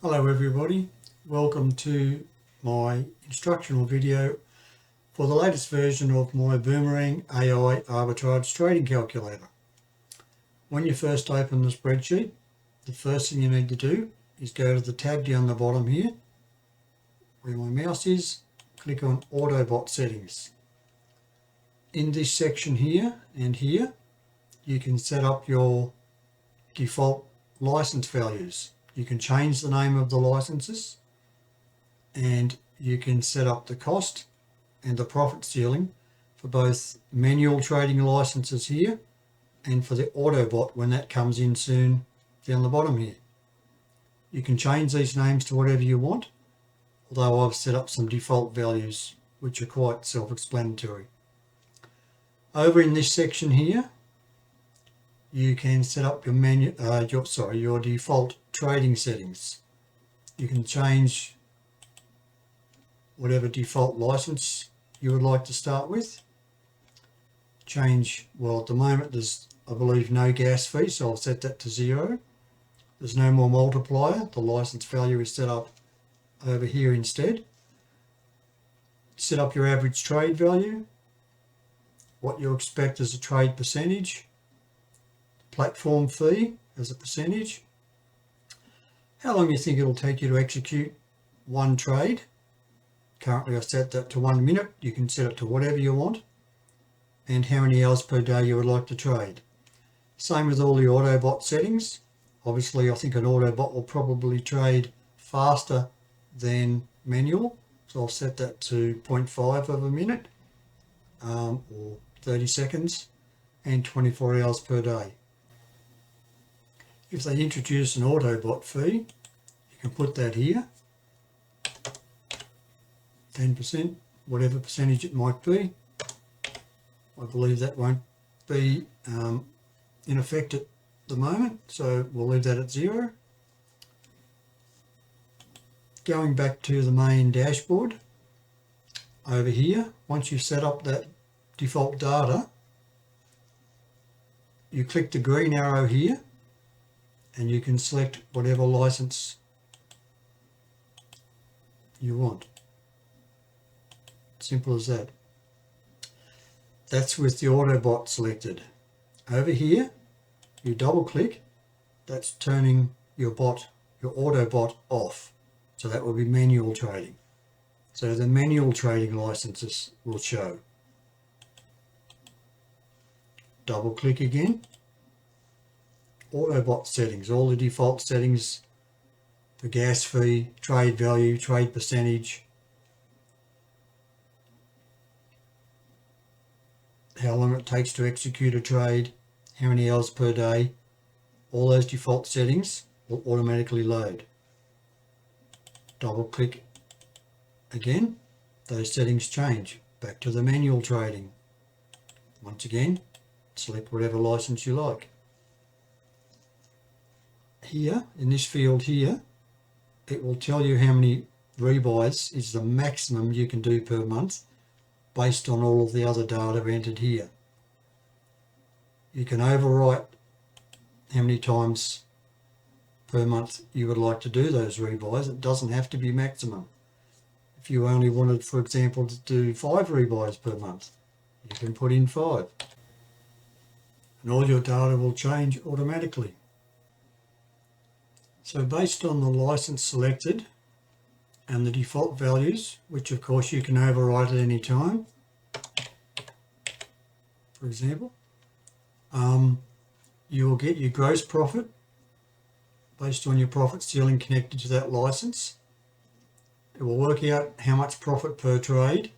Hello everybody, welcome to my instructional video for the latest version of my Boomerang AI Arbitrage Trading Calculator. When you first open the spreadsheet, the first thing you need to do is go to the tab down the bottom here, where my mouse is, click on Autobot Settings. In this section here and here, you can set up your default license values. You can change the name of the licenses, and you can set up the cost and the profit ceiling for both manual trading licenses here and for the Autobot when that comes in soon down the bottom here. You can change these names to whatever you want, although I've set up some default values which are quite self-explanatory. Over in this section here, you can set up your default trading settings. You can change whatever default license you would like to start with. Well, at the moment there's, I believe, no gas fee, so I'll set that to 0. There's no more multiplier. The license value is set up over here instead. Set up your average trade value, what you expect as a trade percentage, platform fee as a percentage, how long you think it'll take you to execute one trade. Currently I've set that to 1 minute. You can set it to whatever you want, and how many hours per day you would like to trade. Same with all the Autobot settings. Obviously I think an Autobot will probably trade faster than manual, so I'll set that to 0.5 of a minute, or 30 seconds, and 24 hours per day. If they introduce an Autobot fee, you can put that here, 10%, whatever percentage it might be. I believe that won't be in effect at the moment, so we'll leave that at 0. Going back to the main dashboard, over here, once you've set up that default data, you click the green arrow here, and you can select whatever license you want. Simple as that. That's with the Autobot selected. Over here, you double click, that's turning your Autobot off. So that will be manual trading. So the manual trading licenses will show. Double click again. Autobot settings, all the default settings, the gas fee, trade value, trade percentage, how long it takes to execute a trade, how many hours per day, all those default settings will automatically load. Double click again, those settings change back to the manual trading. Once again, select whatever license you like. Here, in this field here, it will tell you how many rebuys is the maximum you can do per month based on all of the other data entered here. You can overwrite how many times per month you would like to do those rebuys. It doesn't have to be maximum. If you only wanted, for example, to do 5 rebuys per month, you can put in 5. And all your data will change automatically. So based on the license selected and the default values, which of course you can override at any time, for example, you will get your gross profit based on your profit ceiling connected to that license. It will work out how much profit per trade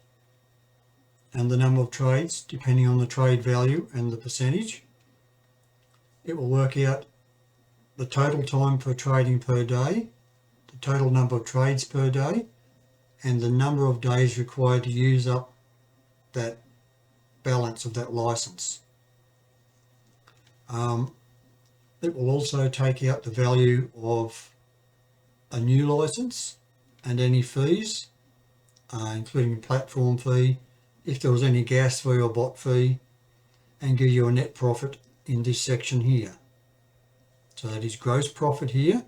and the number of trades depending on the trade value and the percentage. It will work out the total time for trading per day, the total number of trades per day, and the number of days required to use up that balance of that license. It will also take out the value of a new license and any fees, including platform fee, if there was any gas fee or bot fee, and give you a net profit in this section here. So that is gross profit here,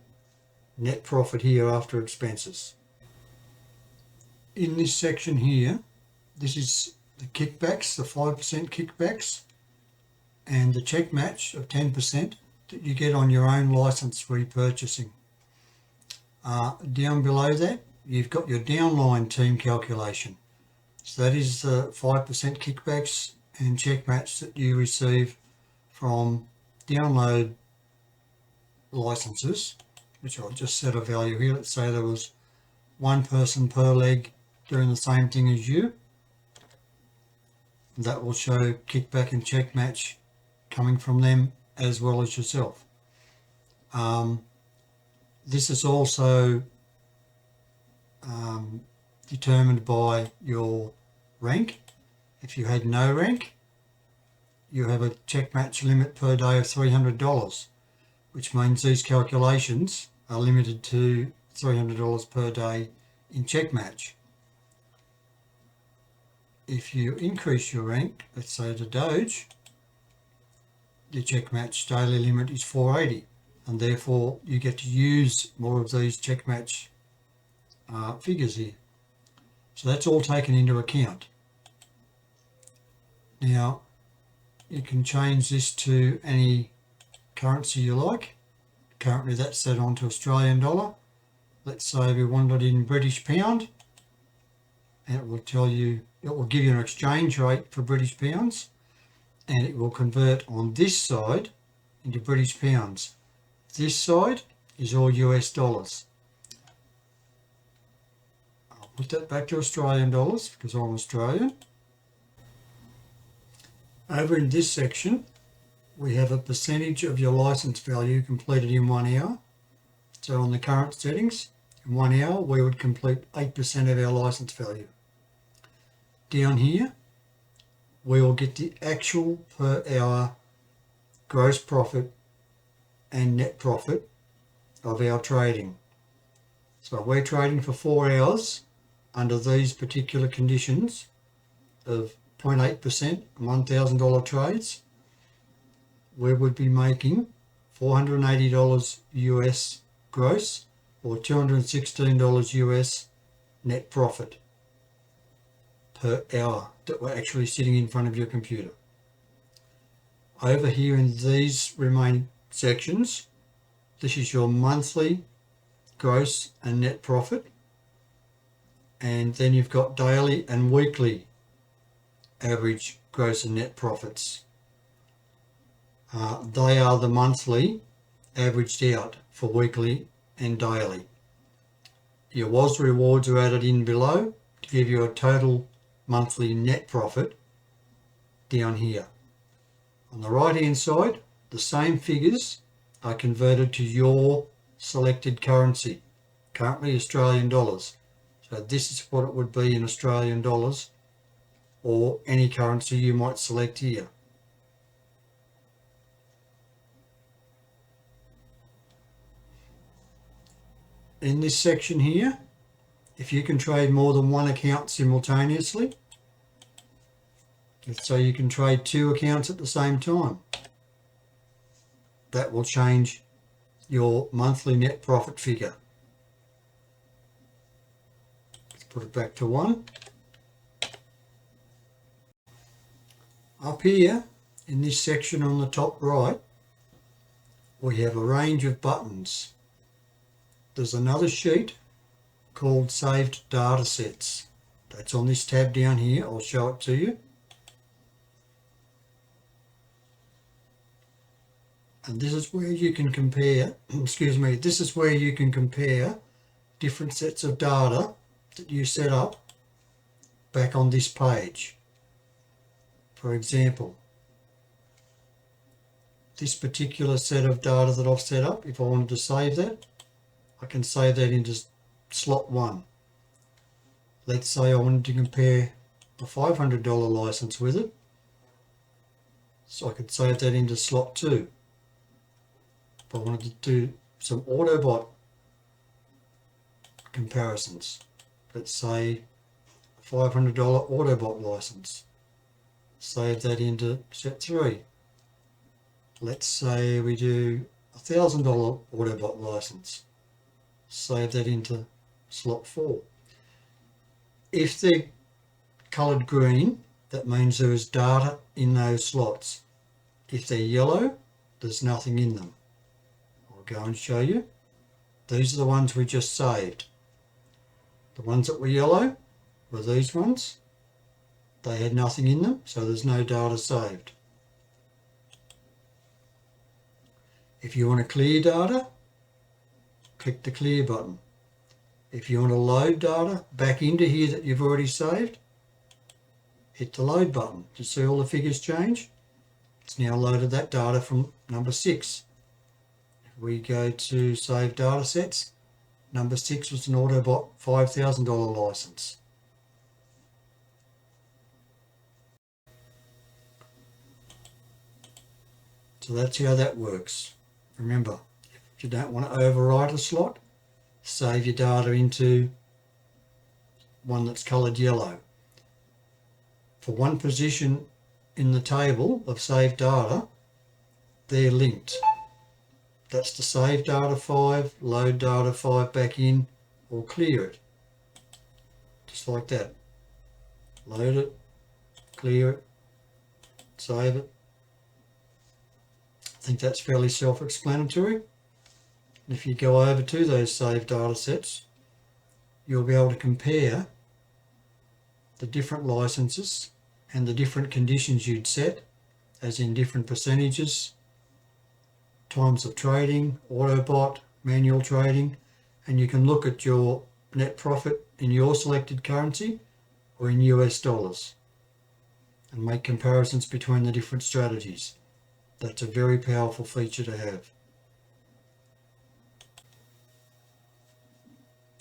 net profit here after expenses. In this section here, this is the kickbacks, the 5% kickbacks, and the check match of 10% that you get on your own license repurchasing. Down below that, you've got your downline team calculation. So that is the 5% kickbacks and check match that you receive from download licenses, which I'll just set a value here. Let's say there was one person per leg doing the same thing as you. That will show kickback and check match coming from them as well as yourself. This is also determined by your rank. If you had no rank, you have a check match limit per day of $300, which means these calculations are limited to $300 per day in check match. If you increase your rank, let's say to Doge, your check match daily limit is $480, and therefore you get to use more of these check match figures here. So that's all taken into account. Now you can change this to any currency you like. Currently that's set on to Australian dollar. Let's say we want it in British pound, and it will tell you, it will give you an exchange rate for British pounds, and it will convert on this side into British pounds. This side is all US dollars. I'll put that back to Australian dollars because I'm Australian. Over in this section, we have a percentage of your license value completed in 1 hour. So on the current settings, in 1 hour, we would complete 8% of our license value. Down here, we will get the actual per hour gross profit and net profit of our trading. So we're trading for 4 hours under these particular conditions of 0.8% $1,000 trades. We would be making $480 US gross or $216 US net profit per hour that we're actually sitting in front of your computer. Over here in these remaining sections, this is your monthly gross and net profit, and then you've got daily and weekly average gross and net profits. They are the monthly averaged out for weekly and daily. Your WOS rewards are added in below to give you a total monthly net profit down here. On the right hand side, the same figures are converted to your selected currency, currently Australian dollars. So this is what it would be in Australian dollars or any currency you might select here. In this section here, if you can trade more than one account simultaneously, let's say you can trade 2 accounts at the same time, that will change your monthly net profit figure. Let's put it back to 1. Up here in this section on the top right, we have a range of buttons. There's another sheet called Saved Data Sets. That's on this tab down here. I'll show it to you. And this is where you can compare, this is where you can compare different sets of data that you set up back on this page. For example, this particular set of data that I've set up, if I wanted to save that, I can save that into slot 1. Let's say I wanted to compare a $500 license with it, so I could save that into slot 2. If I wanted to do some Autobot comparisons, let's say a $500 Autobot license, save that into set 3. Let's say we do a $1,000 Autobot license, save that into slot 4. If they're coloured green, that means there is data in those slots. If they're yellow, there's nothing in them. I'll go and show you. These are the ones we just saved. The ones that were yellow were these ones. They had nothing in them, so there's no data saved. If you want to clear data, click the clear button. If you want to load data back into here that you've already saved, hit the load button. Do you see all the figures change? It's now loaded that data from number 6. If we go to save data sets, number 6 was an Autobot $5,000 license. So that's how that works. Remember, if you don't want to overwrite a slot, save your data into one that's coloured yellow. For one position in the table of saved data, they're linked. That's to save data 5, load data 5 back in, or clear it. Just like that. Load it, clear it, save it. I think that's fairly self-explanatory. If you go over to those saved data sets, you'll be able to compare the different licenses and the different conditions you'd set, as in different percentages, times of trading, Autobot, manual trading, and you can look at your net profit in your selected currency or in US dollars and make comparisons between the different strategies. That's a very powerful feature to have.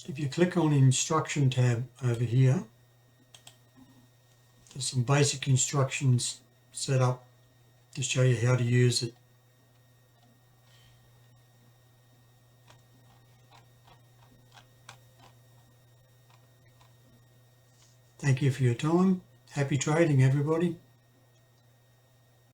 If you click on Instruction tab over here, there's some basic instructions set up to show you how to use it. Thank you for your time. Happy trading, everybody.